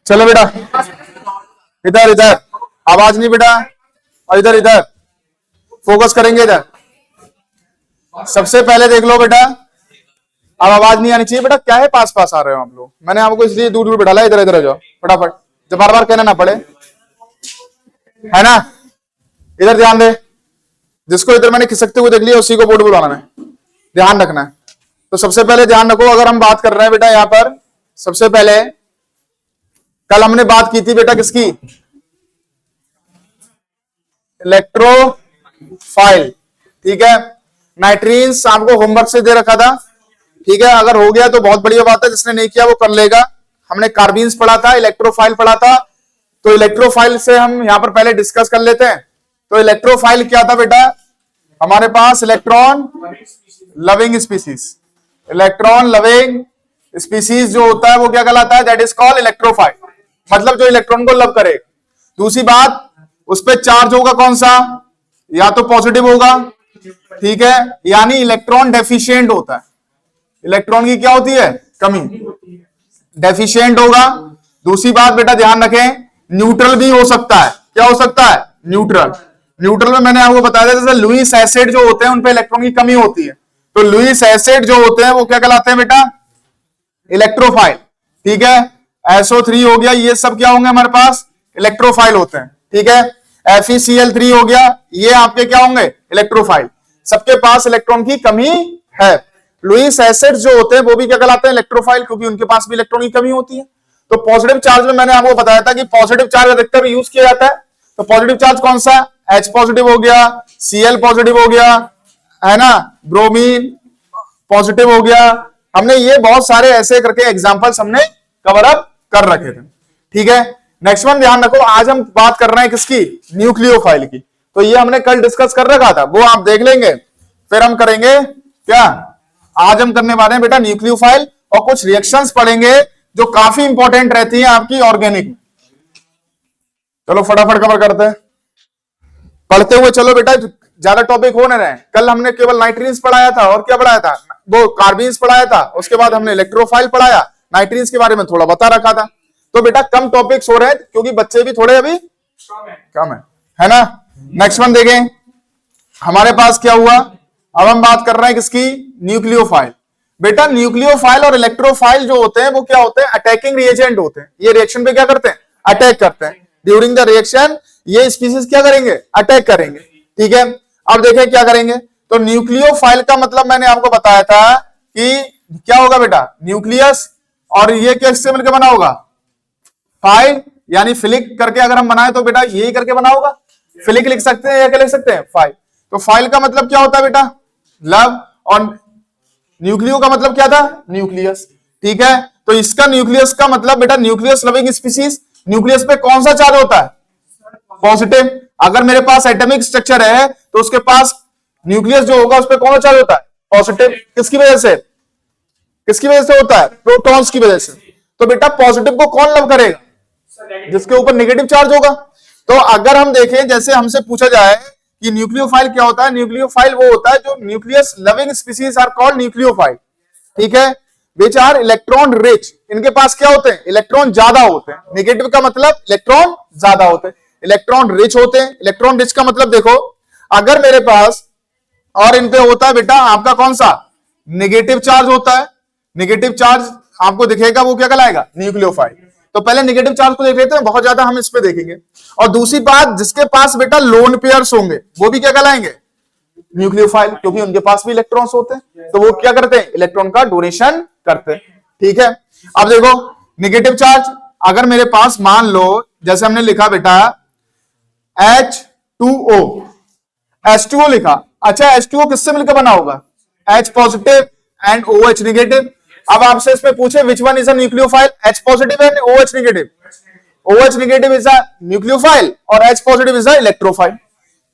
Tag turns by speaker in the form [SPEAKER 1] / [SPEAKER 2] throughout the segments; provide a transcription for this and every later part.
[SPEAKER 1] चलो बेटा, इधर इधर आवाज नहीं बेटा, और इधर इधर फोकस करेंगे इधर। सबसे पहले देख लो बेटा, अब आवाज नहीं आनी चाहिए बेटा। क्या है पास पास आ रहे हो आप लोग? मैंने आपको इसलिए दूर दूर बैठाला, इधर इधर आ जाओ फटाफट, जब बार बार कहना ना पड़े, है ना। इधर ध्यान दे, जिसको इधर मैंने खिसकते हुए देख लिया उसी को बोर्ड बुलाना है, ध्यान रखना है। तो सबसे पहले ध्यान रखो, अगर हम बात कर रहे हैं बेटा यहां पर, सबसे पहले कल हमने बात की थी बेटा किसकी? इलेक्ट्रोफाइल, ठीक है। नाइट्रीन्स आपको होमवर्क से दे रखा था, ठीक है। अगर हो गया तो बहुत बढ़िया बात है, जिसने नहीं किया वो कर लेगा। हमने कार्बीन्स पढ़ा था, इलेक्ट्रोफाइल पढ़ा था, तो इलेक्ट्रोफाइल से हम यहां पर पहले डिस्कस कर लेते हैं। तो इलेक्ट्रोफाइल क्या था बेटा? हमारे पास electron loving species, electron loving species जो होता है वो क्या कहलाता है? दैट इज कॉल्ड इलेक्ट्रोफाइल, मतलब जो इलेक्ट्रॉन को लव करेगा। दूसरी बात, उस पर चार्ज होगा कौन सा? या तो पॉजिटिव होगा, ठीक है, यानी इलेक्ट्रॉन डेफिशिएंट होता है। इलेक्ट्रॉन की क्या होती है? कमी, डेफिशिएंट होगा। दूसरी बात बेटा ध्यान रखें, न्यूट्रल भी हो सकता है। क्या हो सकता है? न्यूट्रल। न्यूट्रल में मैंने आपको बताया था, जैसे लुईस एसिड जो होते हैं उन पे इलेक्ट्रॉन की कमी होती है, तो लुईस एसिड जो होते हैं वो क्या कहलाते हैं बेटा? इलेक्ट्रोफाइल, ठीक है। SO3 हो गया, ये सब क्या होंगे हमारे पास? इलेक्ट्रोफाइल होते हैं, ठीक है। FeCl3 हो गया, ये आपके क्या होंगे? इलेक्ट्रोफाइल। सबके पास इलेक्ट्रॉन की कमी है। लुईस एसिड जो होते हैं वो भी क्या कहलाते हैं? इलेक्ट्रोफाइल, क्योंकि उनके पास भी इलेक्ट्रॉन की कमी होती है। तो पॉजिटिव चार्ज में मैंने आपको बताया था कि पॉजिटिव चार्ज अधिकतर यूज किया जाता है। तो पॉजिटिव चार्ज कौन सा? H पॉजिटिव हो गया, Cl पॉजिटिव हो गया, है ना, ब्रोमीन पॉजिटिव हो गया। हमने ये बहुत सारे ऐसे करके एग्जांपल्स हमने कवर अप कर रखे थे, ठीक है। नेक्स्ट वन ध्यान रखो, आज हम बात कर रहे हैं किसकी? न्यूक्लियोफाइल की। तो ये हमने कल डिस्कस कर रखा था, वो आप देख लेंगे। फिर हम करेंगे क्या? आज हम करने वाले हैं बेटा न्यूक्लियोफाइल, और कुछ रिएक्शंस पढ़ेंगे जो काफी इंपॉर्टेंट रहती है आपकी ऑर्गेनिक में। चलो फटाफट कवर करते हैं, पढ़ते हुए चलो बेटा, ज्यादा टॉपिक हो ना रहे। कल हमने केवल नाइट्रीन्स पढ़ाया था, और क्या पढ़ाया था? वो कार्बीन्स पढ़ाया था, उसके बाद हमने इलेक्ट्रोफाइल पढ़ाया, नाइट्रीन्स के बारे में थोड़ा बता रखा था। तो बेटा कम टॉपिक्स हो रहे हैं क्योंकि बच्चे भी थोड़े अभी कम है ना। नेक्स्ट वन देखें, हमारे पास क्या हुआ? अब हम बात कर रहे हैं किसकी? न्यूक्लियोफाइल। बेटा न्यूक्लियोफाइल और इलेक्ट्रोफाइल जो होते हैं वो क्या होते हैं? अटैकिंग रिएजेंट होते हैं। ये रिएक्शन पे क्या करते हैं? अटैक करते हैं। ड्यूरिंग द रिएक्शन ये स्पीसीज क्या करेंगे? अटैक करेंगे, ठीक है। अब देखें क्या करेंगे। तो न्यूक्लियोफाइल का मतलब मैंने आपको बताया था कि क्या होगा बेटा? न्यूक्लियस, और ये किससे मिलकर बना होगा? फाइल, यानी फिलिक करके अगर हम बनाए तो बेटा यही करके बना होगा। फिलिक लिख सकते हैं या क्या लिख सकते हैं? फाइल। तो फाइल का मतलब क्या होता है बेटा? लव, और न्यूक्लियो का मतलब क्या था? न्यूक्लियस, ठीक है। तो इसका न्यूक्लियस का मतलब बेटा न्यूक्लियस लविंग स्पीसीज। न्यूक्लियस पे कौन सा चार्ज होता है? पॉजिटिव। अगर मेरे पास एटॉमिक स्ट्रक्चर है तो उसके पास न्यूक्लियस जो होगा उस पर कौन सा चार्ज होता है? पॉजिटिव। किसकी वजह से? किसकी वजह से होता है? प्रोटॉन्स की वजह से। तो बेटा पॉजिटिव को कौन लव करेगा? जिसके ऊपर नेगेटिव चार्ज होगा। तो अगर हम देखें, जैसे हमसे पूछा जाए कि न्यूक्लियोफाइल क्या होता है, न्यूक्लियोफाइल वो होता है जो nucleus loving species are called nucleophile, ठीक है। विच आर इलेक्ट्रॉन रिच, इनके पास क्या होते हैं? इलेक्ट्रॉन ज्यादा होते हैं। नेगेटिव का मतलब इलेक्ट्रॉन ज्यादा होते हैं, इलेक्ट्रॉन रिच होते हैं। इलेक्ट्रॉन रिच का मतलब देखो, अगर मेरे पास और इन पे होता है बेटा आपका कौन सा? नेगेटिव चार्ज होता है। नेगेटिव चार्ज आपको दिखेगा, वो क्या कहलाएगा? न्यूक्लियोफाइल। तो पहले नेगेटिव चार्ज को देख लेते हैं, बहुत ज्यादा हम इस पे देखेंगे। और दूसरी बात, जिसके पास बेटा लोन पेयर्स होंगे वो भी क्या कहलाएंगे? न्यूक्लियोफाइल, क्योंकि उनके पास भी इलेक्ट्रॉन्स होते हैं, तो वो क्या करते हैं? इलेक्ट्रॉन का डोनेशन करते हैं, ठीक है। अब देखो नेगेटिव चार्ज, अगर मेरे पास मान लो जैसे हमने लिखा बेटा H2O, H2O लिखा। अच्छा H2O किससे मिलकर बना होगा? H positive and OH negative. अब आपसे इसमें पूछे which one is a nucleophile? H positive and OH negative. OH negative is a nucleophile और H positive is a electrophile.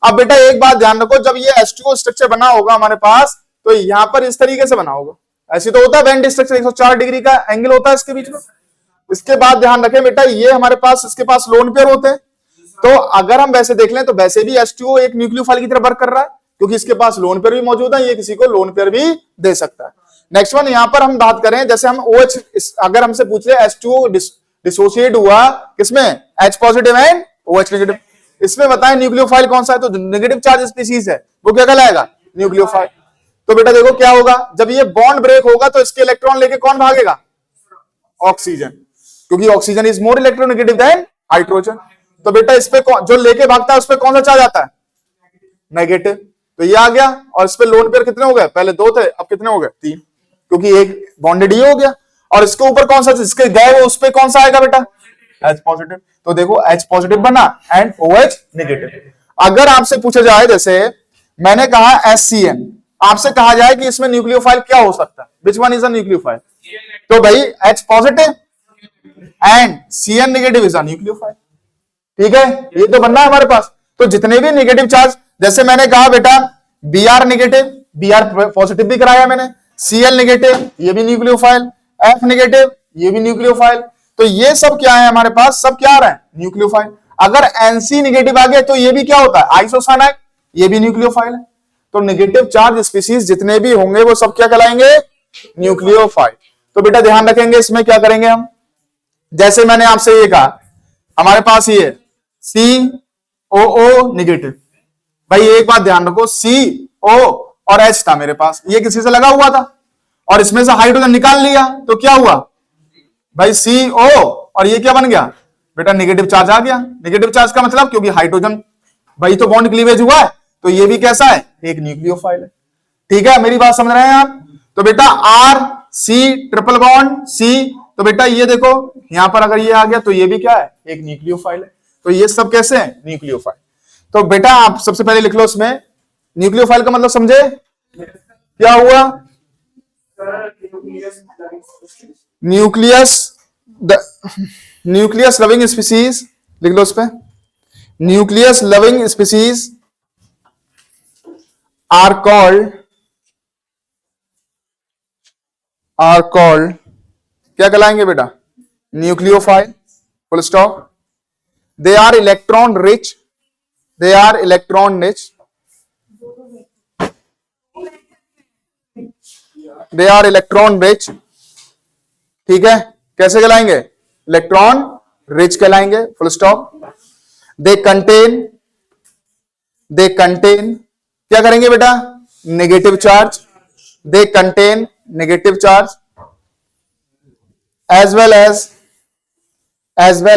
[SPEAKER 1] अब बेटा एक बात ध्यान रखो, जब ये H2O स्ट्रक्चर बना होगा हमारे पास, तो यहां पर इस तरीके से बना होगा। ऐसे तो होता है बेंड स्ट्रक्चर, 104 डिग्री का एंगल होता है इसके बीच में। इसके बाद ध्यान रखें बेटा, ये हमारे पास, इसके पास लोन पेयर होते हैं। तो अगर हम वैसे देख लें तो वैसे भी H2O एक न्यूक्लियोफाइल की तरह वर्क कर रहा है, क्योंकि इसके पास लोन पेयर भी मौजूद है, ये किसी को लोन पेयर भी दे सकता है। नेक्स्ट वन, यहां पर हम बात करें, जैसे हम OH, अगर हमसे पूछ रहे H2 डिसोसिएट हुआ किसमें, H positive and OH negative, इसमें बताएं न्यूक्लियोफाइल कौन सा है, तो नेगेटिव चार्ज स्पीसीज है वो क्या कहलाएगा, न्यूक्लियोफाइल। तो बेटा देखो क्या होगा, जब ये बॉन्ड ब्रेक होगा तो इसके इलेक्ट्रॉन लेके कौन भागेगा, ऑक्सीजन, क्योंकि oxygen is more electronegative than hydrogen. तो बेटा इस पे जो लेके भागता है उस पे कौन सा चार्ज आता है, नेगेटिव। तो ये आ गया, और इस पे लोन पेयर कितने हो गए, पहले 2 थे अब कितने हो गए, 3, क्योंकि एक बॉन्डेड ये हो गया। और इसके ऊपर कौन सा, जिसके गए उस पे कौन सा आएगा बेटा, H पॉजिटिव। तो देखो H पॉजिटिव बना एंड OH नेगेटिव। अगर आपसे पूछा जाए, जैसे मैंने कहा HCN, आपसे कहा जाए कि इसमें न्यूक्लियोफाइल क्या हो सकता है, which one is a nucleophile, तो भाई H positive and CN negative is a nucleophile. ठीक है, ये तो बनना है हमारे पास। तो जितने भी नेगेटिव चार्ज, जैसे मैंने कहा बेटा Br नेगेटिव, Br पॉजिटिव भी कराया मैंने, Cl नेगेटिव ये भी न्यूक्लियोफाइल, F नेगेटिव ये भी न्यूक्लियोफाइल। तो ये सब क्या है हमारे पास, सब क्या आ रहा है, न्यूक्लियोफाइल। अगर Nc नेगेटिव आ गया तो ये भी क्या होता है, आइसोसाइनाइड, ये भी न्यूक्लियोफाइल है। तो नेगेटिव चार्ज स्पीसीज जितने भी होंगे वो सब क्या कहलाएंगे, न्यूक्लियोफाइल। तो बेटा ध्यान रखेंगे, इसमें क्या करेंगे हम, जैसे मैंने आपसे ये कहा, हमारे पास ये COO नेगेटिव, भाई एक बात ध्यान रखो, CO और H था मेरे पास, ये किसी से लगा हुआ था और इसमें से हाइड्रोजन निकाल लिया, तो क्या हुआ भाई, CO, और ये क्या बन गया बेटा, नेगेटिव चार्ज आ गया। नेगेटिव चार्ज का मतलब, क्योंकि हाइड्रोजन भाई तो बॉन्ड क्लीवेज हुआ है, तो ये भी कैसा है, एक न्यूक्लियोफाइल है। ठीक है, मेरी बात समझ रहे हैं आप। तो बेटा RC ट्रिपल बॉन्ड C, तो बेटा ये देखो यहां पर अगर ये आ गया तो ये भी क्या है, एक न्यूक्लियोफाइल है। तो ये सब कैसे है, न्यूक्लियोफाइल। तो बेटा आप सबसे पहले लिख लो इसमें न्यूक्लियोफाइल का मतलब, समझे क्या हुआ, न्यूक्लियस लविंग स्पीसीज, लिख लो इस पे, nucleus loving species are called क्या कहलाएंगे बेटा, nucleophile, full stop. They are electron rich, ठीक है, कैसे कहलाएंगे, इलेक्ट्रॉन रिच कहलाएंगे, फुल स्टॉप। दे कंटेन क्या करेंगे बेटा, negative charge, they contain negative charge as well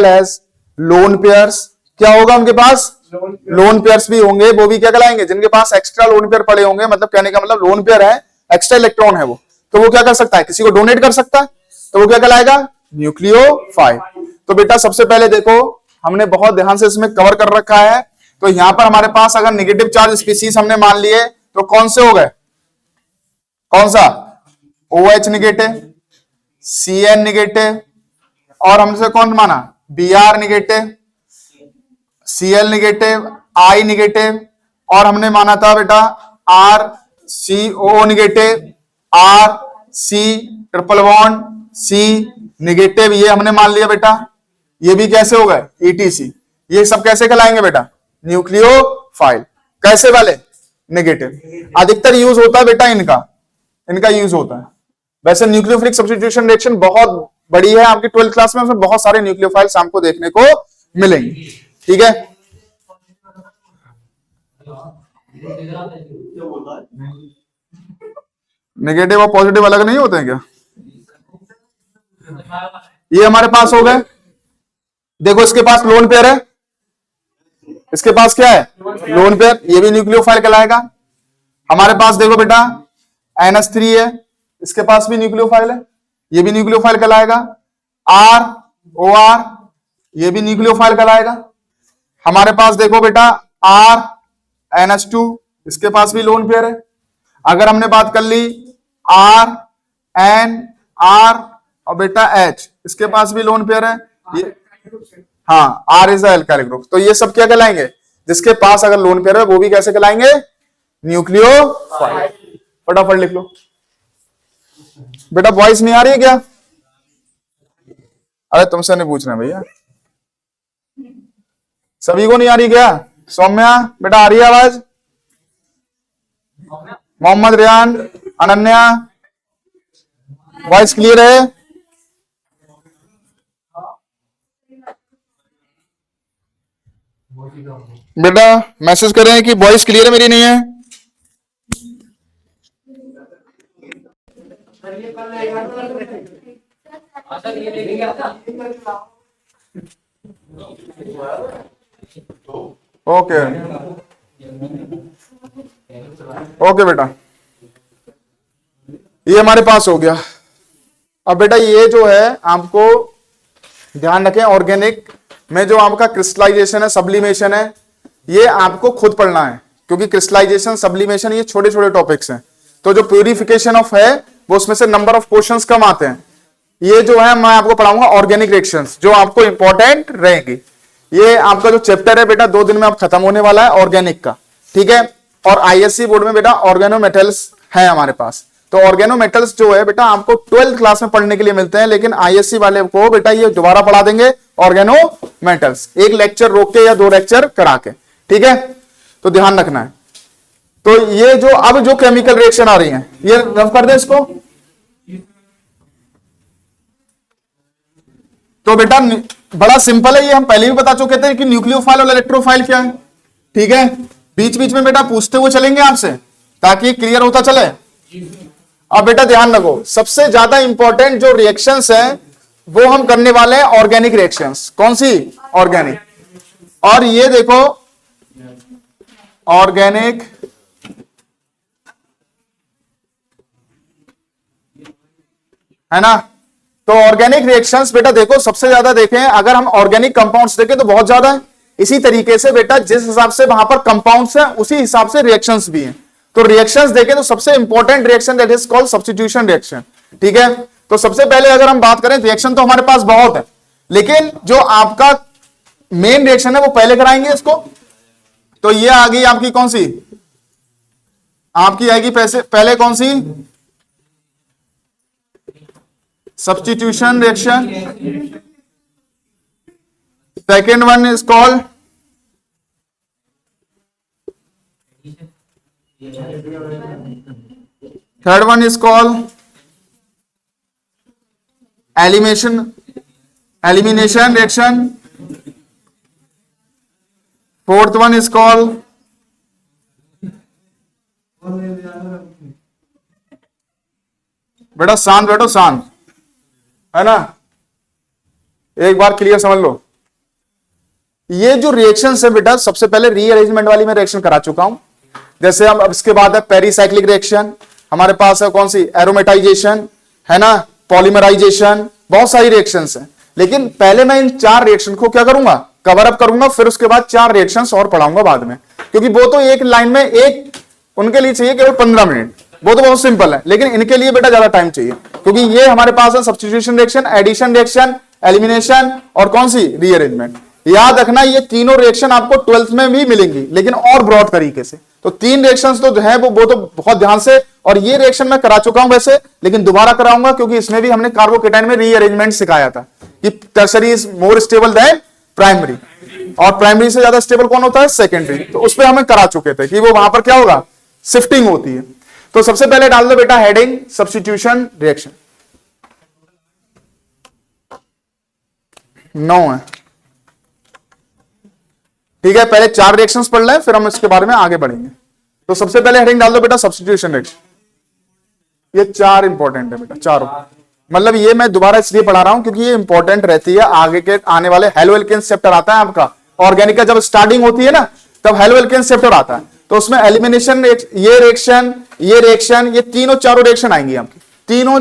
[SPEAKER 1] as lone pairs. क्या होगा उनके पास, लोन पेयर्स भी होंगे, वो भी क्या कहलाएंगे, जिनके पास एक्स्ट्रा लोन पेयर पड़े होंगे, मतलब कहने का मतलब लोन पेयर है, एक्स्ट्रा इलेक्ट्रॉन है वो, तो वो क्या कर सकता है, किसी को डोनेट कर सकता है, तो वो क्या कहलाएगा, न्यूक्लियोफाइल। तो बेटा सबसे पहले देखो, हमने बहुत ध्यान से इसमें कवर कर रखा है। तो यहां पर हमारे पास अगर नेगेटिव चार्ज स्पीसीज हमने मान लिए तो कौन से हो गए, कौन सा, OH नेगेटिव, CN नेगेटिव, और हमसे कौन माना, Br negative, Cl negative, I negative, और हमने माना था बेटा RCO negative, RC triple bond C negative, ये हमने मान लिया बेटा। ये भी कैसे हो गए, ETC। ये सब कैसे कहलाएंगे बेटा, न्यूक्लियोफाइल। कैसे वाले, नेगेटिव। अधिकतर यूज होता है बेटा इनका यूज होता है। वैसे न्यूक्लियोफिलिक सब्स्टिट्यूशन रिएक्शन बहुत बड़ी है आपकी 12th क्लास में, उसमें बहुत सारे न्यूक्लियोफाइल्स हमको देखने को मिलेंगे। ठीक है, नेगेटिव और पॉजिटिव अलग नहीं होते हैं क्या, ये हमारे पास हो गए। देखो इसके पास लोन पेयर है, इसके पास क्या है, लोन पेयर, ये भी न्यूक्लियोफाइल कहलाएगा। हमारे पास देखो बेटा NH3 है, इसके पास भी न्यूक्लियोफाइल है, ये भी न्यूक्लियोफाइल कहलाएगा। ROR ये भी न्यूक्लियोफाइल कहलाएगा। हमारे पास देखो बेटा RNH2, इसके पास भी लोन पेयर है। अगर हमने बात कर ली RNR और बेटा H, इसके पास भी लोन पेयर है, ये हाँ, R इज अल्काइल ग्रुप। तो ये सब क्या कहलाएंगे, जिसके पास अगर लोन पेयर है वो भी कैसे कहलाएंगे, न्यूक्लियोफाइल। फटाफट लिख लो बेटा। वॉइस नहीं आ रही है क्या, अरे तुमसे नहीं पूछ रहे भैया, सभी को नहीं आ रही क्या, सौम्या बेटा आ रही है आवाज, मोहम्मद रियान, अनन्या, वॉइस क्लियर है? बेटा मैसेज कर रहे हैं कि वॉइस क्लियर है मेरी, नहीं है? ओके ओके बेटा, ये हमारे पास हो गया। अब बेटा ये जो है आपको ध्यान रखें, ऑर्गेनिक में जो आपका क्रिस्टलाइजेशन है, सब्लिमेशन है, ये आपको खुद पढ़ना है, क्योंकि क्रिस्टलाइजेशन, सब्लिमेशन ये छोटे छोटे टॉपिक्स हैं। तो जो प्यूरिफिकेशन ऑफ है वो उसमें से नंबर ऑफ क्वेश्चंस कम आते हैं। ये जो है मैं आपको पढ़ाऊंगा ऑर्गेनिक रिएक्शंस, जो आपको इंपॉर्टेंट रहेंगी। ये आपका जो चैप्टर है बेटा 2 दिन में आप खत्म होने वाला है ऑर्गेनिक का, ठीक है। और आईएससी बोर्ड में बेटा ऑर्गेनोमेटल्स है हमारे पास। तो ऑर्गेनोमेटल्स जो है बेटा आपको 12th क्लास में पढ़ने के लिए मिलते हैं, लेकिन आईएससी वाले को बेटा ये दोबारा पढ़ा देंगे ऑर्गेनोमेटल्स, एक लेक्चर रोक के या 2 लेक्चर करा के, ठीक है। तो ध्यान रखना है। तो ये जो अब जो केमिकल रिएक्शन आ रही है ये रफ कर दे इसको। तो बेटा बड़ा सिंपल है, ये हम पहले भी बता चुके थे कि न्यूक्लियोफाइल और इलेक्ट्रोफाइल क्या है, ठीक है। बीच बीच में बेटा पूछते हुए चलेंगे आपसे ताकि क्लियर होता चले। अब बेटा ध्यान रखो, सबसे ज्यादा इंपॉर्टेंट जो रिएक्शंस हैं वो हम करने वाले हैं ऑर्गेनिक रिएक्शंस। कौन सी? ऑर्गेनिक। और ये देखो ऑर्गेनिक है ना। तो ऑर्गेनिक रिएक्शंस बेटा देखो सबसे ज्यादा देखें, अगर हम ऑर्गेनिक कंपाउंड्स देखें तो बहुत ज्यादा है। इसी तरीके से बेटा जिस हिसाब से वहां पर कंपाउंड्स हैं उसी हिसाब से रिएक्शंस भी हैं। तो रिएक्शंस देखें तो सबसे important reaction that is called substitution reaction, ठीक है। तो सबसे पहले अगर हम बात करें रिएक्शन तो हमारे पास बहुत है, लेकिन जो आपका मेन रिएक्शन है वो पहले कराएंगे इसको। तो ये आ गई आपकी कौन सी? आपकी आएगी पहले कौन सी? Substitution reaction. Second one is called third one is called elimination reaction. Fourth one is called बेटा शांत बैठो, शांत है ना, एक बार क्लियर समझ लो। ये जो रिएक्शन है बेटा सबसे पहले रीअरेंजमेंट वाली मैं रिएक्शन करा चुका हूं। जैसे हम अब इसके बाद है पेरीसाइक्लिक रिएक्शन, हमारे पास है कौन सी? एरोमेटाइजेशन है ना, पॉलीमराइजेशन, बहुत सारी रिएक्शंस हैं। लेकिन पहले मैं इन 4 रिएक्शन को क्या करूंगा? कवर अप करूंगा, फिर उसके बाद 4 रिएक्शंस और पढ़ाऊंगा बाद में, क्योंकि वो तो एक लाइन में एक उनके लिए चाहिए केवल 15 मिनट, वो तो बहुत सिंपल है। लेकिन इनके लिए बेटा ज्यादा टाइम चाहिए, क्योंकि ये हमारे पास है substitution reaction, addition reaction, elimination और कौन सी? रीअरेंजमेंट। याद रखना ये तीनों रिएक्शन आपको 12th में भी मिलेंगी, लेकिन और ब्रॉड तरीके से। तो 3 रिएक्शंस तो जो है वो तो बहुत ध्यान से, और ये रिएक्शन मैं करा चुका हूं वैसे, लेकिन दोबारा कराऊंगा क्योंकि इसमें भी हमने कार्बोकेटाइन में रीअरेंजमेंट सिखाया था कि tertiary is more stable then primary, और प्राइमरी से ज्यादा स्टेबल कौन होता है? सेकेंडरी। तो उस पर हमें करा चुके थे कि वो वहां पर क्या होगा? शिफ्टिंग होती है। तो सबसे पहले डाल दो बेटा हेडिंग सब्स्टिट्यूशन रिएक्शन। 9 है, ठीक है। पहले 4 रिएक्शंस पढ़ लें, फिर हम इसके बारे में आगे बढ़ेंगे। तो सबसे पहले हेडिंग डाल दो बेटा सब्स्टिट्यूशन रिएक्शन। ये 4 इंपॉर्टेंट है बेटा, चारों। मतलब ये मैं दोबारा इसलिए पढ़ा रहा हूं क्योंकि ये इंपॉर्टेंट रहती है आगे के आने वाले हेलो एल्केन्स चैप्टर आता है आपका ऑर्गेनिक का, जब स्टार्टिंग होती है ना तब हेलो एल्केन्स चैप्टर आता है। तो उसमें एलिमिनेशन, ये रिएक्शन, ये तीनों चारों रिएक्शन आएंगी आपकी, तीनों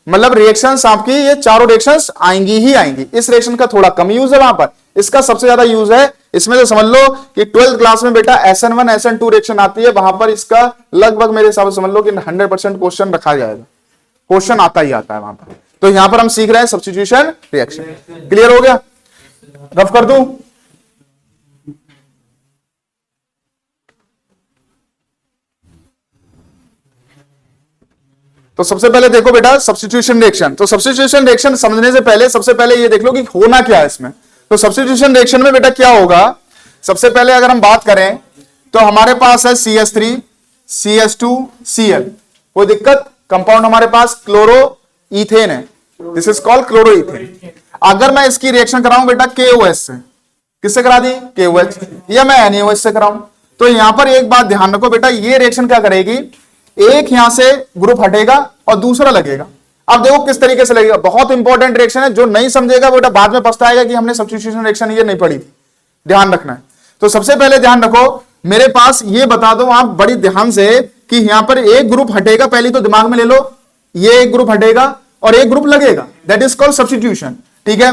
[SPEAKER 1] मतलब रिएक्शंस आपकी ये चारों रिएक्शंस आएंगी ही आएंगी। इस रिएक्शन का थोड़ा कम यूज है वहां पर, इसका सबसे ज्यादा यूज है इसमें। तो समझ लो कि 12th क्लास में बेटा SN1 SN2 रिएक्शन आती है, वहां पर इसका लगभग मेरे हिसाब से समझ लो कि 100% क्वेश्चन रखा जाएगा, क्वेश्चन आता ही आता है वहां पर। तो यहां पर हम सीख रहे हैं सब्स्टिट्यूशन रिएक्शन। क्लियर हो गया? रफ कर दूं? तो सबसे पहले देखो बेटा सब्स्टिट्यूशन रिएक्शन। तो सब्स्टिट्यूशन रिएक्शन समझने से पहले सबसे पहले ये देख लो कि होना क्या है इसमें। तो सब्स्टिट्यूशन रिएक्शन में बेटा क्या होगा? सबसे पहले अगर हम बात करें तो हमारे पास है CH3, CH2Cl, कोई दिक्कत? कंपाउंड हमारे पास क्लोरो इथेन है, this is called chloro ethane. अगर मैं इसकी रिएक्शन कराऊं बेटा KOH से, किससे करा दी? KOH, या मैं NaOH से कराऊं, तो यहां पर एक बात ध्यान रखो बेटा, ये रिएक्शन क्या करेगी, एक यहां से ग्रुप हटेगा और दूसरा लगेगा। अब देखो किस तरीके से लगेगा, बहुत इंपॉर्टेंट रिएक्शन है, जो नहीं समझेगा बेटा बाद में पछताएगा कि हमने सब्स्टिट्यूशन रिएक्शन ये नहीं पढ़ी थी, ध्यान रखना है। तो सबसे पहले ध्यान रखो, मेरे पास ये बता दो आप बड़ी ध्यान से कि यहां पर एक ग्रुप हटेगा, पहले तो दिमाग में ले लो, ये एक ग्रुप हटेगा और एक ग्रुप लगेगा, दैट इज कॉल्ड सब्स्टिट्यूशन, ठीक है।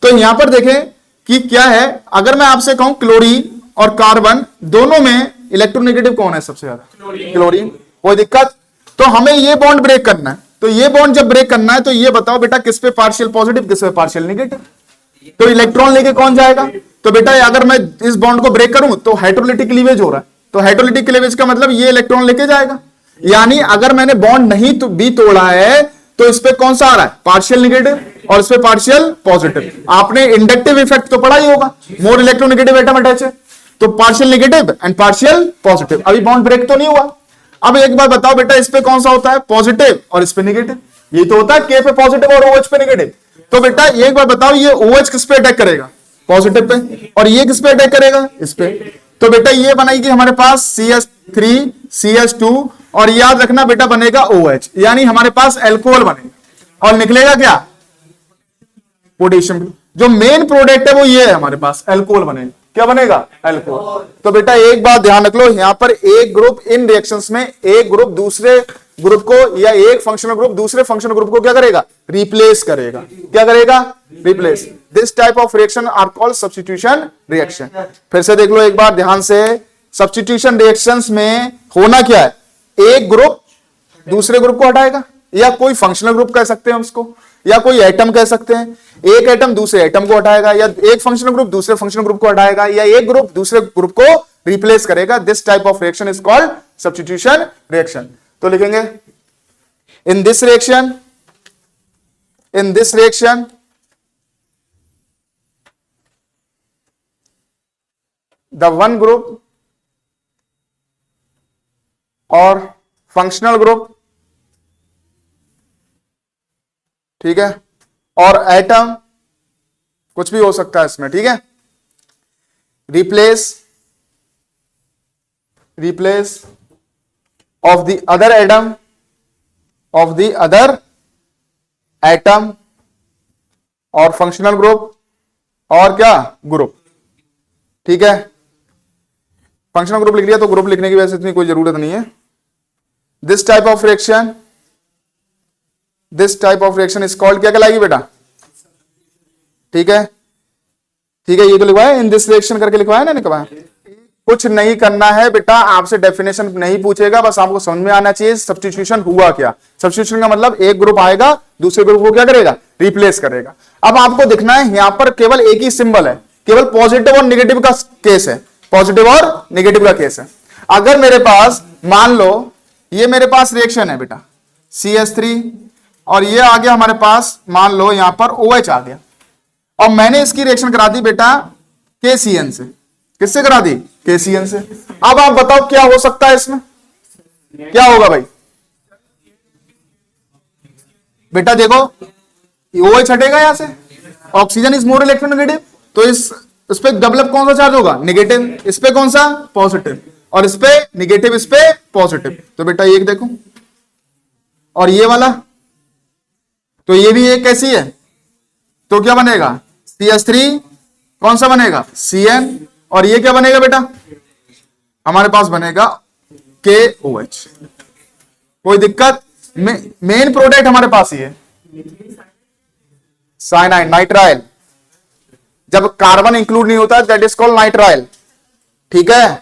[SPEAKER 1] तो यहां पर देखें कि क्या है, अगर मैं आपसे कहूं क्लोरीन और कार्बन दोनों में इलेक्ट्रोनेगेटिव कौन है सबसे ज्यादा? क्लोरीन, कोई दिक्कत? तो हमें ये बॉन्ड ब्रेक करना है, तो ये बॉन्ड जब ब्रेक करना है तो ये बताओ बेटा किस पे पार्शियल पॉजिटिव, किस पे पार्शियल नेगेटिव? तो इलेक्ट्रॉन लेके कौन जाएगा? तो बेटा अगर मैं इस बॉन्ड को ब्रेक करूं तो हाइड्रोलिटिक क्लीवेज हो रहा है, तो हाइड्रोलिटिक क्लीवेज का मतलब ये इलेक्ट्रॉन लेके जाएगा, यानी अगर मैंने बॉन्ड नहीं तो भी तोड़ा है तो इस पे कौन सा आ रहा है? पार्शियल नेगेटिव, और इस पे पार्शियल पॉजिटिव। आपने इंडक्टिव इफेक्ट तो पढ़ा ही होगा, मोर इलेक्ट्रोनेगेटिव एटम अटैच है, तो partial negative and partial positive. अभी बॉन्ड ब्रेक तो नहीं हुआ। अब एक बार बताओ बेटा इस पे कौन सा होता है? पॉजिटिव, और इस पे नेगेटिव। ये तो होता है K पे पॉजिटिव और OH पे नेगेटिव। तो बेटा एक बार बताओ ये OH किस पे अटैक करेगा? पॉजिटिव पे, और ये किस पे अटैक करेगा? इस पे। तो बेटा ये बनाएगी हमारे पास CH3 CH2, और याद रखना बेटा बनेगा OH, यानी हमारे पास एल्कोहल बनेगा, और निकलेगा क्या? पोटेशियम। जो मेन प्रोडक्ट है वो ये है हमारे पास, एल्कोहल बनेगा। क्या बनेगा? एल्कोहल। तो बेटा एक बात ध्यान रख लो, यहां पर एक ग्रुप इन रिएक्शंस में एक ग्रुप दूसरे ग्रुप को, या एक फंक्शनल ग्रुप दूसरे फंक्शनल ग्रुप को क्या करेगा? रिप्लेस करेगा। क्या करेगा? Replace. This type of reaction are called substitution reaction. फिर से देख लो एक बार ध्यान से, सब्स्टिट्यूशन रिएक्शंस में होना क्या है? एक ग्रुप दूसरे ग्रुप को हटाएगा, या कोई फंक्शनल ग्रुप कह सकते हैं उसको, या कोई एटम कह सकते हैं, एक एटम दूसरे एटम को हटाएगा, या एक फंक्शनल ग्रुप दूसरे फंक्शनल ग्रुप को हटाएगा, या एक ग्रुप दूसरे ग्रुप को रिप्लेस करेगा। This type of reaction is called substitution reaction. तो लिखेंगे in this reaction the one group और फंक्शनल ग्रुप, ठीक है, और एटम कुछ भी हो सकता है इसमें, ठीक है, replace of the other atom और फंक्शनल ग्रुप और क्या? ग्रुप, ठीक है। फंक्शनल ग्रुप लिख लिया तो ग्रुप लिखने की वैसे इतनी कोई जरूरत नहीं है। This type of reaction is called, क्या कहलाएगी बेटा? ठीक है, ये तो लिखवाया, इन दिस रिएक्शन करके लिखवाया ना, लिखवाया। कुछ नहीं करना है बेटा, आपसे डेफिनेशन नहीं पूछेगा, बस आपको समझ में आना चाहिए सब्स्टिट्यूशन हुआ क्या। सब्स्टिट्यूशन का मतलब एक ग्रुप आएगा दूसरे ग्रुप को क्या करेगा? रिप्लेस करेगा। अब आपको दिखना है यहां पर केवल एक ही सिंबल है, केवल पॉजिटिव और नेगेटिव का केस है, पॉजिटिव और नेगेटिव का केस है। अगर मेरे पास मान लो ये मेरे पास रिएक्शन है बेटा CH3, और ये आ गया हमारे पास, मान लो यहां पर OH आ गया, और मैंने इसकी रिएक्शन करा दी बेटा KCN से। किससे करा दी? KCN से। अब आप बताओ क्या हो सकता है इसमें? क्या होगा भाई? बेटा देखो OH हटेगा यहां से, ऑक्सीजन इज मोर इलेक्ट्रोनेगेटिव, तो इस पे डेवलप कौन सा चार्ज होगा? नेगेटिव। इस पे कौन सा? पॉजिटिव। और इस पे नेगेटिव, इस पे पॉजिटिव। तो बेटा एक देखो, और ये वाला, तो ये भी एक कैसी है, तो क्या बनेगा? CH3 कौन सा बनेगा? CN, और ये क्या बनेगा बेटा? हमारे पास बनेगा KOH। कोई दिक्कत? मेन प्रोडक्ट हमारे पास ये साइनाइड, नाइट्राइल। जब कार्बन इंक्लूड नहीं होता दैट इज कॉल्ड नाइट्राइल, ठीक है,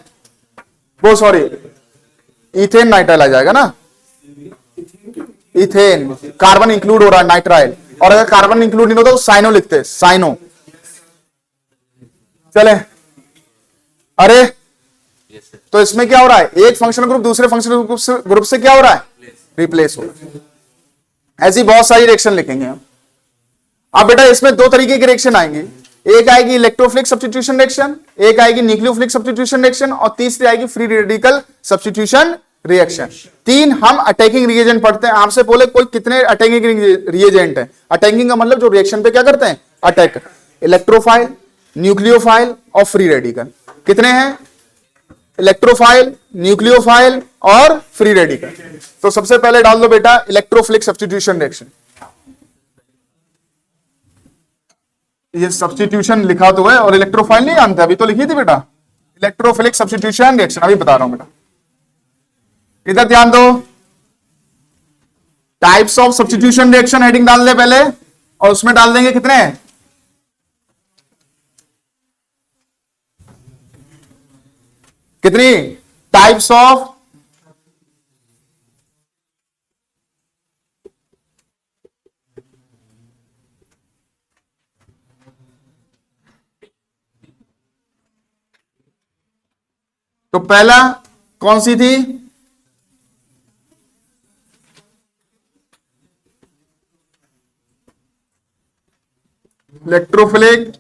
[SPEAKER 1] वो सॉरी इथेन नाइट्राइल आ जाएगा ना, इथेन। कार्बन इंक्लूड हो रहा है नाइट्राइल, और अगर कार्बन इंक्लूड नहीं होता तो साइनो लिखते हैं, साइनो। चले, अरे तो इसमें क्या हो रहा है? एक फंक्शनल ग्रुप दूसरे फंक्शनल ग्रुप से क्या हो रहा है? रिप्लेस हो रहा है। ऐसी बहुत सारी रिएक्शन लिखेंगे हम। अब बेटा इसमें दो तरीके की रिएक्शन आएंगी, एक आएगी इलेक्ट्रोफिलिक सब्स्टिट्यूशन रिएक्शन, एक आएगी न्यूक्लियोफिलिक सब्स्टिट्यूशन रिएक्शन, और तीसरी आएगी फ्री रेडिकल सब्स्टिट्यूशन रिएक्शन। 3 हम अटैकिंग रिएजेंट पढ़ते हैं। आपसे बोले कोई कितने अटैकिंग रिएजेंट है? अटैकिंग का मतलब जो रिएक्शन पे क्या करते हैं? अटैक। इलेक्ट्रोफाइल, न्यूक्लियोफाइल और फ्री रेडिकल। कितने हैं? इलेक्ट्रोफाइल, न्यूक्लियोफाइल और फ्री रेडिकल। तो सबसे पहले डाल दो बेटा इलेक्ट्रोफिलिक सब्स्टिट्यूशन रिएक्शन। ये सब्स्टिट्यूशन लिखा तो है और इलेक्ट्रोफाइल नहीं जानते? अभी तो लिखी थी बेटा इलेक्ट्रोफिलिक सब्स्टिट्यूशन रिएक्शन, अभी बता रहा हूं बेटा। इधर ध्यान दो, types of substitution reaction heading डाल दे पहले, और उसमें डाल देंगे कितने? कितनी टाइप्स ऑफ तो पहला कौन सी थी? Electrophilic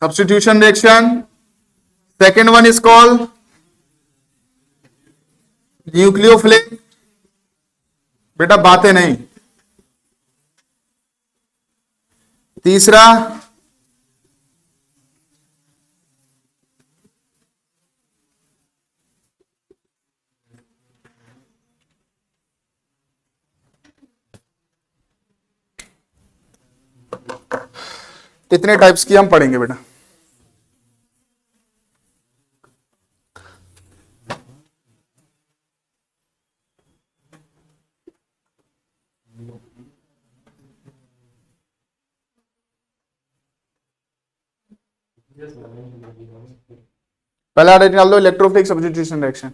[SPEAKER 1] substitution reaction. Second one is called nucleophilic. बेटा बातें नहीं। तीसरा कितने टाइप्स की हम पढ़ेंगे बेटा? पहला निकाल दो इलेक्ट्रोफिलिक सब्स्टिट्यूशन रिएक्शन।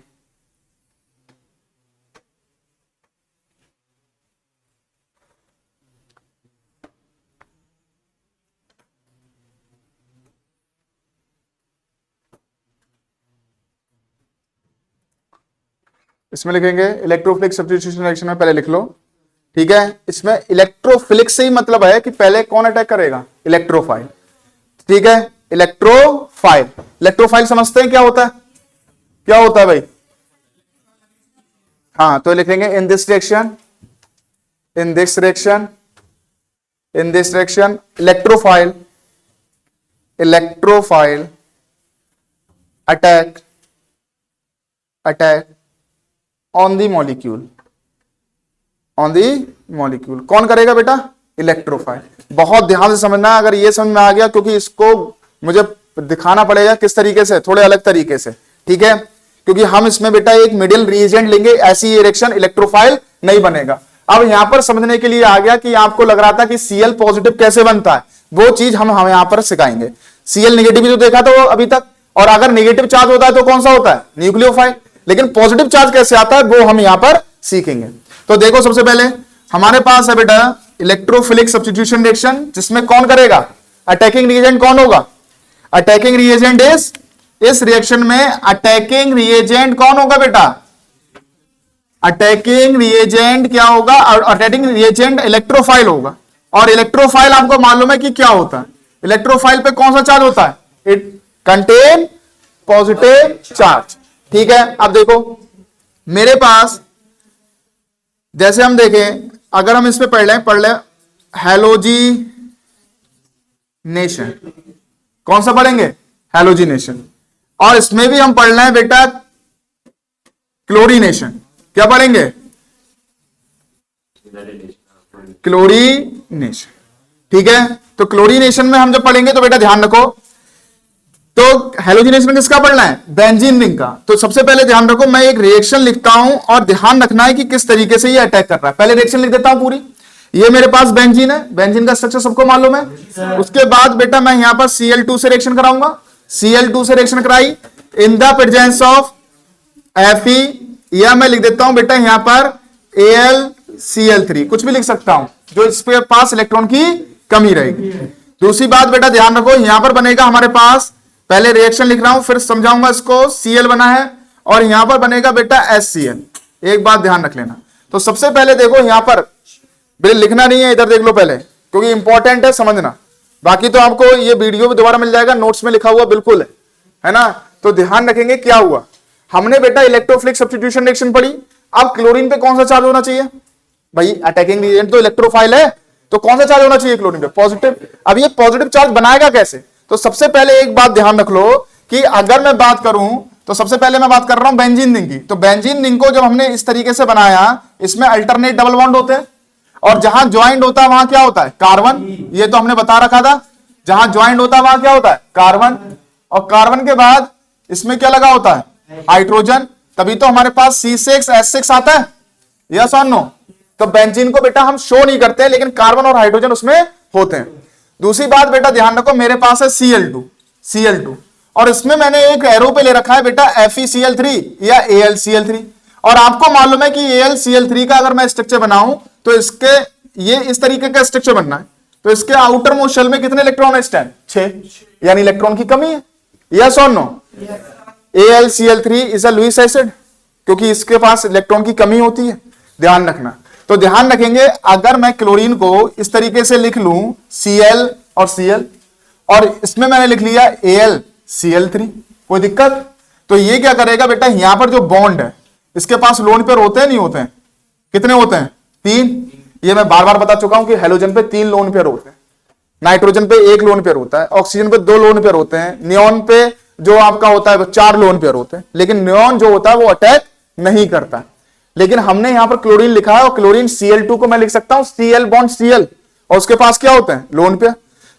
[SPEAKER 1] इसमें लिखेंगे इलेक्ट्रोफिलिक सब्स्टिट्यूशन रिएक्शन में पहले लिख लो, ठीक है। इसमें इलेक्ट्रोफिलिक से ही मतलब है कि पहले कौन अटैक करेगा? इलेक्ट्रोफाइल, ठीक है। इलेक्ट्रोफाइल, इलेक्ट्रोफाइल समझते हैं क्या होता है? क्या होता है भाई? हाँ, तो लिखेंगे in this direction, in this direction, in this direction electrophile, electrophile attack, attack on the molecule, on the molecule. कौन करेगा बेटा? इलेक्ट्रोफाइल। बहुत ध्यान से समझना अगर ये समझ में आ गया, क्योंकि इसको मुझे दिखाना पड़ेगा किस तरीके से, थोड़े अलग तरीके से, ठीक है। क्योंकि हम इसमें बेटा एक मिडिल रिएजेंट लेंगे, ऐसी रिएक्शन इलेक्ट्रोफाइल नहीं बनेगा। अब यहां पर समझने के लिए आ गया कि आपको लग रहा था कि Cl पॉजिटिव कैसे बनता है, वो चीज हम यहां पर सिखाएंगे। Cl नेगेटिव जो देखा था वो अभी तक, और अगर नेगेटिव चार्ज होता है तो कौन सा होता है? न्यूक्लियोफाइल। लेकिन पॉजिटिव चार्ज कैसे आता है वो हम यहां पर सीखेंगे। तो देखो सबसे पहले हमारे पास है बेटा इलेक्ट्रोफिलिक सब्स्टिट्यूशन रिएक्शन, जिसमें कौन करेगा? अटैकिंग रिएजेंट कौन होगा? अटैकिंग रिएजेंट इस रिएक्शन में अटैकिंग रिएजेंट कौन होगा बेटा? अटैकिंग रिएजेंट क्या होगा? अटैकिंग रिएजेंट इलेक्ट्रोफाइल होगा। और इलेक्ट्रोफाइल आपको मालूम है कि क्या होता है? इलेक्ट्रोफाइल पे कौन सा चार्ज होता है? इट कंटेन पॉजिटिव चार्ज, ठीक है। अब देखो मेरे पास, जैसे हम देखें, अगर हम इसमें पढ़ ले हैलोजिनेशन, कौन सा पढ़ेंगे? हैलोजिनेशन। और इसमें भी हम पढ़ना है बेटा क्लोरीनेशन। क्या पढ़ेंगे? क्लोरीनेशन, ठीक है। तो क्लोरीनेशन में हम जब पढ़ेंगे तो बेटा ध्यान रखो, तो हैलोजिनेशन किसका पढ़ना है? बेंजीन रिंग का। तो सबसे पहले ध्यान रखो, मैं एक रिएक्शन लिखता हूं और ध्यान रखना है कि किस तरीके से ये अटैक कर रहा है। पहले रिएक्शन लिख देता हूं पूरी। ये मेरे पास बेंजीन है, बेंजीन का स्ट्रक्चर सबको मालूम है। उसके बाद बेटा मैं यहां पर Cl2 से रिएक्शन कराऊंगा। Cl2 से रिएक्शन कराई in the presence of Fe, या मैं लिख देता हूं बेटा यहां पर AlCl3, कुछ भी लिख सकता हूं जो इसके पास इलेक्ट्रॉन की कमी रहेगी। दूसरी बात बेटा ध्यान रखो, यहां पर बनेगा हमारे पास, पहले रिएक्शन लिख रहा हूं फिर समझाऊंगा इसको, Cl बना है और यहां पर बनेगा बेटा HCl। एक बात ध्यान रख लेना। तो सबसे पहले देखो यहां पर बिल्कुल लिखना नहीं है, इधर देख लो पहले, क्योंकि इंपॉर्टेंट है समझना। बाकी तो आपको ये वीडियो भी दोबारा मिल जाएगा, नोट्स में लिखा हुआ बिल्कुल है ना। तो ध्यान रखेंगे क्या हुआ, हमने बेटा इलेक्ट्रोफिलिक सब्स्टिट्यूशन रिएक्शन पढ़ी। अब क्लोरीन पे कौन सा चार्ज होना चाहिए भाई? अटैकिंग रिएजेंट तो इलेक्ट्रोफाइल है, तो कौन सा चार्ज होना चाहिए क्लोरीन पे? पॉजिटिव। अब ये पॉजिटिव चार्ज बनाएगा कैसे? तो सबसे पहले एक बात ध्यान रख लो कि अगर मैं बात करूं तो सबसे पहले मैं बात कर रहा हूं बेंजीन रिंग की। तो बेंजीन रिंग को जब हमने इस तरीके से बनाया, इसमें अल्टरनेट डबल बॉन्ड होते हैं और जहां ज्वाइंट होता है वहां क्या होता है? कार्बन। ये तो हमने बता रखा था, जहां ज्वाइंट होता है वहां क्या होता है? कार्बन। और कार्बन के बाद इसमें क्या लगा होता है? हाइड्रोजन। तभी तो हमारे पास C6H6 आता है, यस और नो? तो बेंजीन को बेटा हम शो नहीं करते, लेकिन कार्बन और हाइड्रोजन उसमें होते हैं। दूसरी बात बेटा ध्यान रखो, मेरे पास है Cl2 और इसमें मैंने एक एरो पे ले रखा है बेटा FeCl3 या AlCl3। और आपको मालूम है कि AlCl3 का अगर मैं स्ट्रक्चर बनाऊं तो इसके ये इस तरीके का स्ट्रक्चर बनना है। तो इसके आउटर मोस्ट शेल में कितने इलेक्ट्रॉन है इस टाइम? 6, यानी इलेक्ट्रॉन की कमी है, यस और no? AlCl3 is a Lewis acid, क्योंकि इसके पास इलेक्ट्रॉन की कमी होती है, ध्यान रखना। तो ध्यान रखेंगे, अगर मैं क्लोरीन को इस तरीके से लिख लूं Cl और Cl, और इसमें मैंने लिख लिया AlCl3, कोई दिक्कत? तो ये क्या करेगा बेटा, यहां पर जो बॉन्ड है इसके पास लोन पेयर होते हैं नहीं होते हैं? कितने होते हैं? 3। ये मैं बार बार बता चुका हूं कि हेलोजन पे 3 लोन पेयर होते हैं, नाइट्रोजन पे 1 लोन पेयर होता है, ऑक्सीजन पे 2 लोन पेयर होते हैं, नियॉन पे जो आपका होता है वो 4 लोन पेयर होते हैं। लेकिन नियॉन जो होता है वो अटैक नहीं करता। लेकिन हमने यहां पर क्लोरीन लिखा है और क्लोरीन Cl2 को मैं लिख सकता हूं Cl बॉन्ड Cl, और उसके पास क्या होते हैं? Lone pair.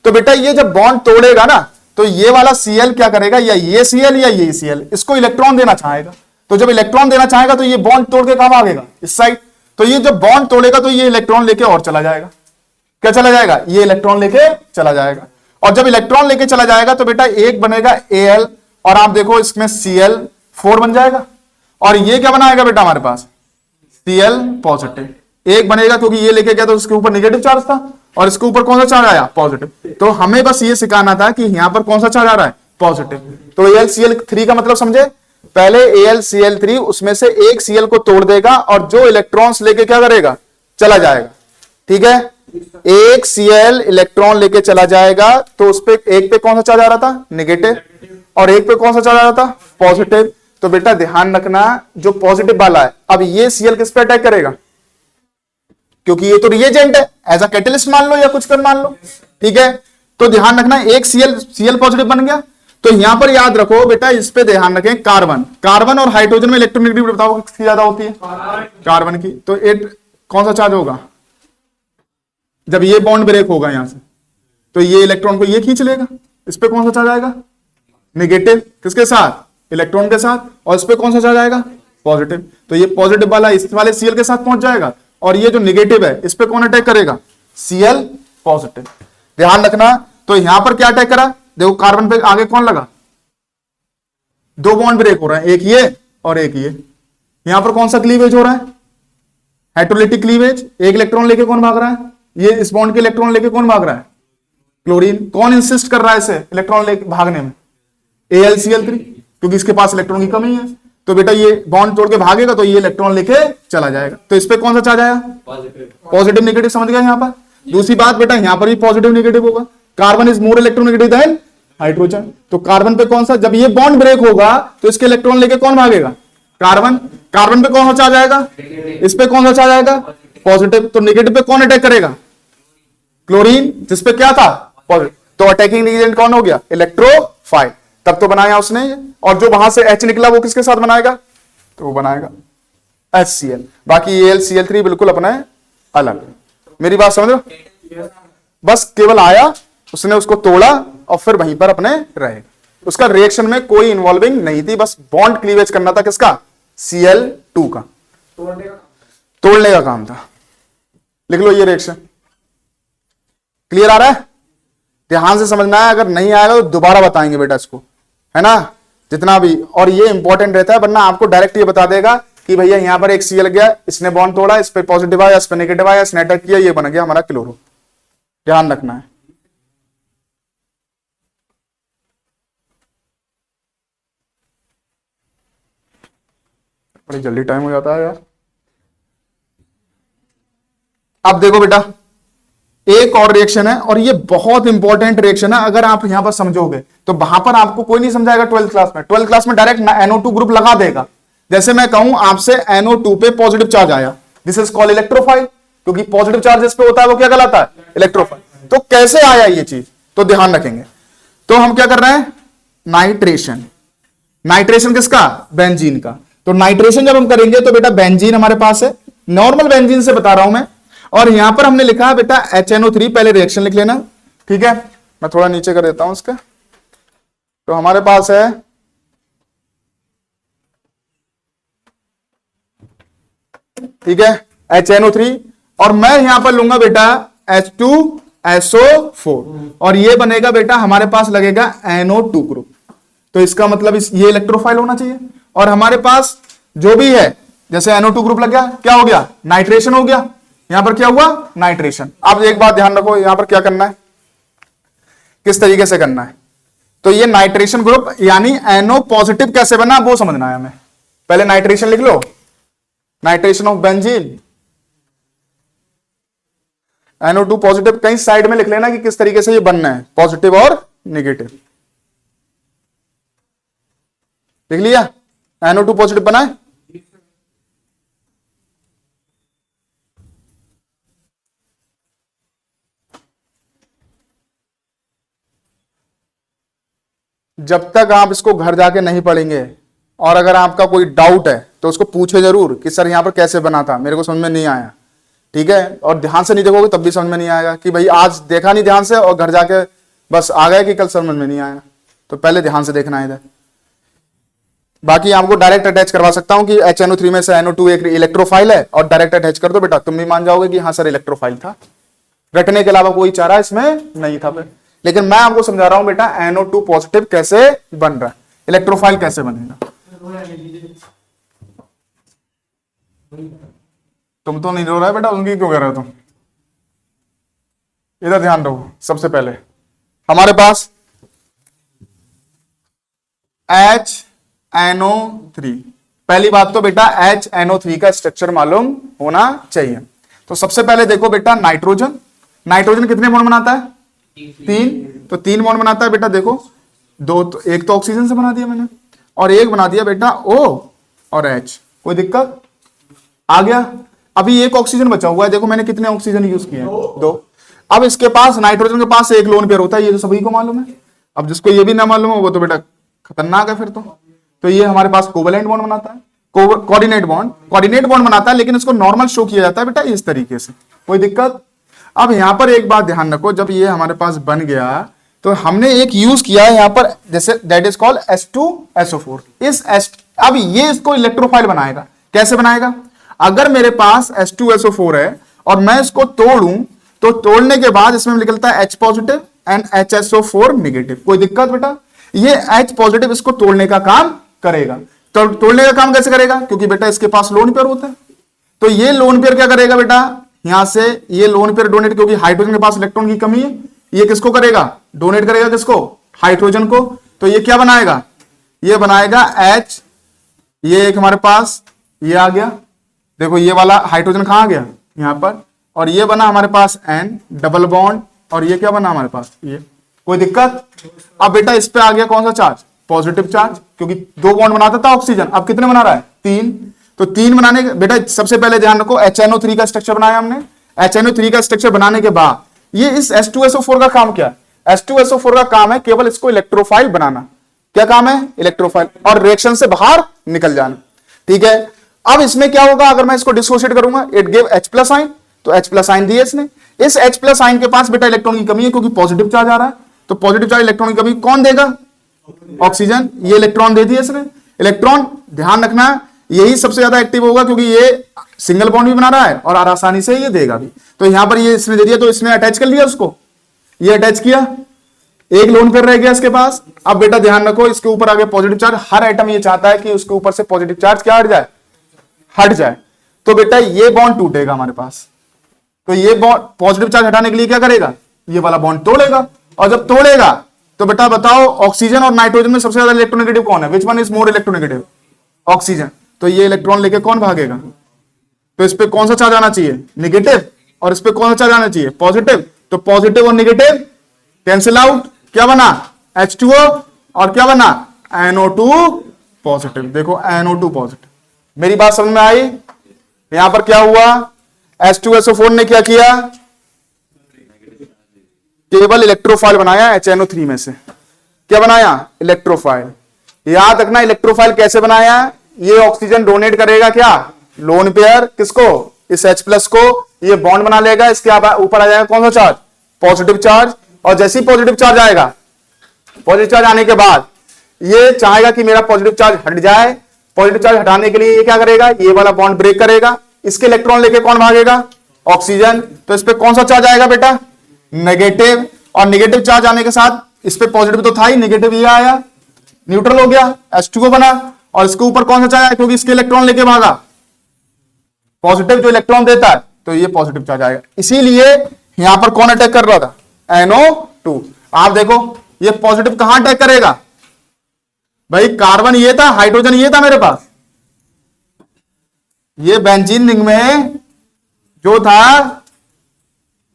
[SPEAKER 1] तो बेटा ये जब बॉन्ड तोड़ेगा ना, तो ये वाला Cl क्या करेगा, या ये Cl या ये Cl, इसको इलेक्ट्रॉन देना चाहेगा। तो जब इलेक्ट्रॉन देना चाहेगा तो ये बॉन्ड तोड़ के कहां भागेगा? इस साइड। तो ये जब बॉन्ड तोड़ेगा तो ये इलेक्ट्रॉन लेके और चला जाएगा। क्या चला जाएगा? ये इलेक्ट्रॉन लेके चला जाएगा। और जब इलेक्ट्रॉन लेके चला जाएगा तो बेटा एक बनेगा Al, और आप देखो इसमें Cl4 बन जाएगा। और ये क्या बनाएगा बेटा हमारे पास? Cl पॉजिटिव एक बनेगा, क्योंकि ये लेके गया तो उसके ऊपर नेगेटिव चार्ज था और इसके ऊपर कौन सा चार्ज आया? पॉजिटिव। तो हमें बस ये सिखाना था कि यहां पर कौन सा चार्ज आ रहा है? पॉजिटिव। तो AlCl3 का मतलब समझे? पहले AlCl3 उसमें से एक Cl को तोड़ देगा और जो इलेक्ट्रॉन्स लेके क्या करेगा? चला जाएगा। ठीक है, एक Cl इलेक्ट्रॉन लेके चला जाएगा, तो उस पे एक पे कौन सा चार्ज आ रहा था? नेगेटिव, और एक पे कौन सा चार्ज आ रहा था? पॉजिटिव। तो बेटा ध्यान रखना, जो पॉजिटिव वाला है, अब ये Cl किस पे अटैक करेगा? क्योंकि ये तो रिएजेंट है, एज अ कैटलिस्ट मान लो या कुछ कर मान लो। ठीक है, तो ध्यान रखना, एक Cl पॉजिटिव बन गया। तो यहां पर याद रखो बेटा, इस पे ध्यान रखें, कार्बन और हाइड्रोजन में इलेक्ट्रोनेगेटिविटी बताओ किसकी ज्यादा होती है? कार्बन की। तो कौन सा चार्ज होगा? जब ये बॉन्ड ब्रेक होगा यहां से, तो ये इलेक्ट्रॉन को ये खींच लेगा, इस पे कौन सा चार्ज आएगा? नेगेटिव। किसके साथ? इलेक्ट्रॉन के साथ। और इस पे कौन सा चार्ज आएगा? पॉजिटिव। तो ये पॉजिटिव वाला इस वाले Cl के साथ पहुंच जाएगा, और ये जो नेगेटिव है इस पे कौन अटैक करेगा? Cl positive. ध्यान रखना, तो यहां पर क्या अटैक करा? देखो कार्बन पे आगे कौन लगा? 2 बॉन्ड ब्रेक हो रहा है, एक ये और एक ये। यहां पर कौन सा क्लीवेज हो रहा है? Hydrolytic cleavage. एक इलेक्ट्रॉन लेके कौन भाग रहा है? ये इस बॉन्ड के इलेक्ट्रॉन लेके कौन भाग रहा है? क्लोरीन। कौन इंसिस्ट कर रहा है इसे इलेक्ट्रॉन लेके भागने में? AlCl3, क्योंकि इसके पास इलेक्ट्रॉन की कमी है। तो बेटा ये बॉन्ड तोड़ के भागेगा तो ये इलेक्ट्रॉन लेके चला जाएगा। तो इस पे कौन सा चार्ज आया? पॉजिटिव नेगेटिव, समझ गया यहां पर? दूसरी बात बेटा, यहां पर भी पॉजिटिव नेगेटिव होगा। Carbon is more electronegative than hydrogen. तो कार्बन पे कौन सा, जब ये बॉन्ड ब्रेक होगा तो इसके इलेक्ट्रॉन लेके कौन भागेगा? कार्बन। कार्बन पे कौन सा चार्ज आएगा? इस पे कौन सा चार्ज आएगा? पॉजिटिव। तो नेगेटिव पे कौन अटैक करेगा? क्लोरीन, जिसपे क्या था? पॉजिटिव। तो अटैकिंग एजेंट कौन हो गया? इलेक्ट्रोफाइल। तब तो बनाया उसने, और जो वहां से H निकला वो किसके साथ बनाएगा? तो वो बनाएगा HCl। बाकी AlCl3 बिल्कुल अपने अलग। मेरी बात समझ लो? बस केवल आया, उसने उसको तोड़ा और फिर वहीं पर अपने रहे। उसका रिएक्शन में कोई इन्वॉल्विंग नहीं थी, बस बॉन्ड क्लीवेज करना था। किसका? Cl2 का। तोड़ने का काम था। लिख लो ये रिएक्शन। क्लियर आ रहा है? ध्यान से समझना है, अगर नहीं आएगा तो दोबारा बताएंगे बेटा इसको, है ना, जितना भी। और ये इंपॉर्टेंट रहता है, वरना आपको डायरेक्ट ये बता देगा कि भैया यहां पर एक Cl गया, इसने बॉन्ड तोड़ा, इस पे पॉजिटिव आया, इस पे नेगेटिव आया, इसने अटैक किया, ये बन गया हमारा क्लोरो। ध्यान रखना है। बड़ी जल्दी टाइम हो जाता है यार। अब देखो बेटा, एक और रिएक्शन है, और ये बहुत इंपॉर्टेंट रिएक्शन है। अगर आप यहां पर समझोगे तो वहां पर आपको कोई नहीं समझाएगा। 12th क्लास में, 12th क्लास में डायरेक्ट NO2 ग्रुप लगा देगा। जैसे मैं कहूं आपसे NO2 पे पॉजिटिव चार्ज आया, दिस इज कॉल्ड इलेक्ट्रोफाइल, क्योंकि पॉजिटिव चार्ज इस पे होता है वो क्या कहलाता है? इलेक्ट्रोफाइल। तो कैसे आया ये चीज, तो ध्यान रखेंगे। तो हम क्या कर रहे हैं? नाइट्रेशन। नाइट्रेशन किसका? बेंजीन का। तो नाइट्रेशन जब हम करेंगे तो बेटा बेंजीन हमारे पास है, नॉर्मल बेंजीन से बता रहा हूं मैं, और यहां पर हमने लिखा है बेटा HNO3, पहले रिएक्शन लिख लेना, ठीक है। मैं थोड़ा नीचे कर देता हूं इसका। तो हमारे पास है ठीक है HNO3, और मैं यहां पर लूंगा बेटा H2SO4, और ये बनेगा बेटा हमारे पास लगेगा NO2 ग्रुप। तो इसका मतलब ये इलेक्ट्रोफाइल होना चाहिए। और हमारे पास जो भी है, जैसे NO2 ग्रुप लग गया, क्या हो गया? नाइट्रेशन हो गया। यहां पर क्या हुआ? नाइट्रेशन। अब एक बात ध्यान रखो, यहां पर क्या करना है, किस तरीके से करना है। तो ये नाइट्रेशन ग्रुप यानी NO पॉजिटिव कैसे बना वो समझना है हमें। पहले नाइट्रेशन लिख लो, nitration of benzene, NO2 positive. कहीं साइड में लिख लेना कि किस तरीके से ये बनना है, पॉजिटिव और नेगेटिव। लिख लिया? NO2 पॉजिटिव बना है। जब तक आप इसको घर जाके नहीं पढ़ेंगे, और अगर आपका कोई डाउट है तो उसको पूछे जरूर कि सर यहां पर कैसे बना था, मेरे को समझ में नहीं आया, ठीक है। और ध्यान से नहीं देखोगे तब भी समझ में नहीं आएगा कि भाई आज देखा नहीं ध्यान से और घर जाके बस आ गए कि कल समझ में नहीं आया। तो पहले ध्यान से देखना है इधर। बाकी आपको डायरेक्ट अटैच करवा सकता हूं कि HNO3 में से NO2 एक इलेक्ट्रोफाइल है, और डायरेक्ट अटैच कर दो बेटा, तुम भी मान जाओगे कि हाँ सर इलेक्ट्रोफाइल था। रटने के अलावा कोई चारा इसमें नहीं था फिर। लेकिन मैं आपको समझा रहा हूं बेटा NO2 पॉजिटिव कैसे बन रहा है, इलेक्ट्रोफाइल कैसे बनेगा। तुम तो नहीं रो रहा है बेटा, उनकी क्यों कह रहे हो तुम? इधर ध्यान रखो। सबसे पहले हमारे पास HNO3, पहली बात तो बेटा HNO3 का स्ट्रक्चर मालूम होना चाहिए। तो सबसे पहले देखो बेटा नाइट्रोजन, नाइट्रोजन कितने बॉन्ड बनाता है? 3। तो 3 बॉन्ड बनाता है बेटा। देखो दो तो, एक तो ऑक्सीजन से बना दिया मैंने, और एक बना दिया बेटा O और H। कोई दिक्कत आ गया? अभी एक ऑक्सीजन बचा हुआ है। देखो मैंने कितने ऑक्सीजन यूज किए हैं? 2। अब इसके पास, नाइट्रोजन के पास एक लोन पेयर होता है, ये तो सभी को मालूम है। अब जिसको ये भी ना मालूम हो वो तो बेटा खतरनाक है फिर तो ये हमारे पास कोवेलेंट बॉन्ड बनाता है, कोऑर्डिनेट बॉन्ड बनाता है, लेकिन इसको नॉर्मल शो किया जाता है बेटा इस तरीके से। कोई दिक्कत? अब यहां पर एक बात ध्यान रखो, जब ये हमारे पास बन गया तो हमने एक यूज किया है यहां पर, जैसे दैट इज कॉल्ड H2SO4। अब ये इसको इलेक्ट्रोफाइल बनाएगा। कैसे बनाएगा? अगर मेरे पास H2SO4 है और मैं इसको तोड़ूं, तो तोड़ने के बाद इसमें निकलता है H positive and HSO4 negative. कोई दिक्कत बेटा? ये H पॉजिटिव इसको तोड़ने का काम करेगा। तो तोड़ने का काम कैसे करेगा? क्योंकि बेटा इसके पास लोन पेयर होता है। तो ये लोन पेयर क्या करेगा बेटा? यहां से ये लोन पेयर डोनेट, क्योंकि हाइड्रोजन के पास इलेक्ट्रॉन की कमी है, ये किसको करेगा? डोनेट करेगा किसको? हाइड्रोजन को। तो ये क्या बनाएगा? ये बनाएगा H, ये एक हमारे पास ये आ गया। देखो ये वाला हाइड्रोजन कहां आ गया? यहां पर। और ये बना हमारे पास N डबल बॉन्ड, और ये क्या बना हमारे पास? ये। कोई दिक्कत? अब बेटा इस पे आ गया कौन सा चार्ज? पॉजिटिव चार्ज, क्योंकि 2 बॉन्ड बनाता था ऑक्सीजन, अब कितने बना रहा है? 3। तो 3 बनाने के बेटा सबसे पहले ध्यान रखो HNO3 का स्ट्रक्चर बनाया हमने। HNO3 का स्ट्रक्चर बनाने के बाद ये इस H2SO4 का काम क्या है? H2SO4 का काम है केवल इसको इलेक्ट्रोफाइल बनाना। क्या काम है? इलेक्ट्रोफाइल, और रिएक्शन से बाहर निकल जाना। ठीक है। अब इसमें क्या होगा अगर मैं इसको डिसोसिएट करूंगा? इट गिव H+ आयन, तो H+ आयन दिए इसने। इस H+ आयन के पास बेटा इलेक्ट्रॉन की कमी है, क्योंकि पॉजिटिव चार्ज आ रहा है। तो पॉजिटिव चार्ज इलेक्ट्रॉन की कमी कौन देगा? ऑक्सीजन। ये इलेक्ट्रॉन दे दिए इसने। इलेक्ट्रॉन ध्यान रखना यही सबसे ज्यादा एक्टिव होगा, क्योंकि ये सिंगल बॉन्ड भी बना रहा है और आसानी से ये देगा भी। तो यहां पर ये इसने दे दिया, तो इसने अटैच कर लिया उसको, ये अटैच किया, एक लोन पेयर रह गया इसके पास। अब बेटा ध्यान रखो इसके ऊपर आ गया पॉजिटिव चार्ज। हर एटम ये चाहता है कि उसके ऊपर से पॉजिटिव चार्ज क्या हट जाए? हट जाए। तो बेटा ये बॉन्ड टूटेगा हमारे पास। तो ये बॉन्ड पॉजिटिव चार्ज हटाने के लिए क्या करेगा? ये वाला बॉन्ड तोड़ेगा। और जब तोड़ेगा तो बेटा बताओ ऑक्सीजन और नाइट्रोजन में सबसे ज्यादा इलेक्ट्रोनेगेटिव कौन है? Which one is more electronegative? Oxygen. तो ये इलेक्ट्रॉन लेके कौन भागेगा? तो इस पे कौन सा चार्ज आना चाहिए? नेगेटिव। और इस पे कौन सा चार्ज आना चाहिए? पॉजिटिव। तो पॉजिटिव और नेगेटिव कैंसिल आउट, क्या बना H2O और क्या बना NO2 पॉजिटिव। देखो NO2 पॉजिटिव। मेरी बात समझ में आई? यहां पर क्या हुआ, H2SO4 ने क्या किया, केवल इलेक्ट्रोफाइल बनाया HNO3 में से। क्या बनाया, इलेक्ट्रोफाइल। याद रखना इलेक्ट्रोफाइल कैसे बनाया, ये ऑक्सीजन डोनेट करेगा क्या, लोन पेयर, किसको, इस H+ को, ये बॉन्ड बना लेगा, इसके ऊपर आ जाएगा कौन सा चार्ज, पॉजिटिव चार्ज। और जैसे ही पॉजिटिव चार्ज आएगा, पॉजिटिव चार्ज आने के बाद ये चाहेगा कि मेरा पॉजिटिव चार्ज हट जाए। पॉजिटिव चार्ज हटाने के लिए ये क्या करेगा, ये वाला बॉन्ड ब्रेक करेगा, इसके इलेक्ट्रॉन लेके कौन भागेगा, ऑक्सीजन। तो इस पे कौन सा चार्ज आएगा बेटा, नेगेटिव। और नेगेटिव चार्ज आने के साथ इस पे पॉजिटिव तो था ही, नेगेटिव ये आया, न्यूट्रल हो गया, H2O बना। और इसके ऊपर कौन सा चार्ज आया, क्योंकि इसके इलेक्ट्रॉन लेके भागा, पॉजिटिव जो इलेक्ट्रॉन देता है, तो ये पॉजिटिव चार्ज आएगा। इसीलिए यहां पर कौन अटैक कर रहा था, NO2। आप देखो ये पॉजिटिव कहां अटैक करेगा भाई, कार्बन ये था, हाइड्रोजन ये था मेरे पास, ये बेंजीन रिंग में जो था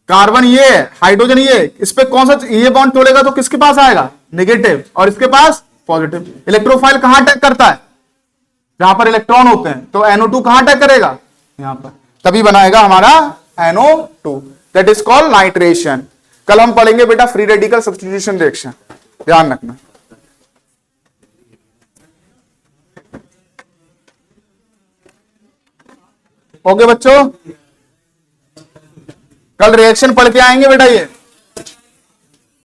[SPEAKER 1] कार्बन ये, हाइड्रोजन ये, इस पे कौन सा ये बॉन्ड तोड़ेगा तो किसके पास आएगा, नेगेटिव, और इसके पास पॉजिटिव। इलेक्ट्रोफाइल कहां अटैक करता है, जहां पर इलेक्ट्रॉन होते हैं। तो NO2 कहां अटैक करेगा, यहां पर, तभी बनाएगा हमारा NO2। That is called nitration. कल हम पढ़ेंगे बेटा फ्री रेडिकल सब्स्टिट्यूशन रिएक्शन, ध्यान रखना। ओके बच्चों, कल रिएक्शन पढ़ के आएंगे बेटा ये।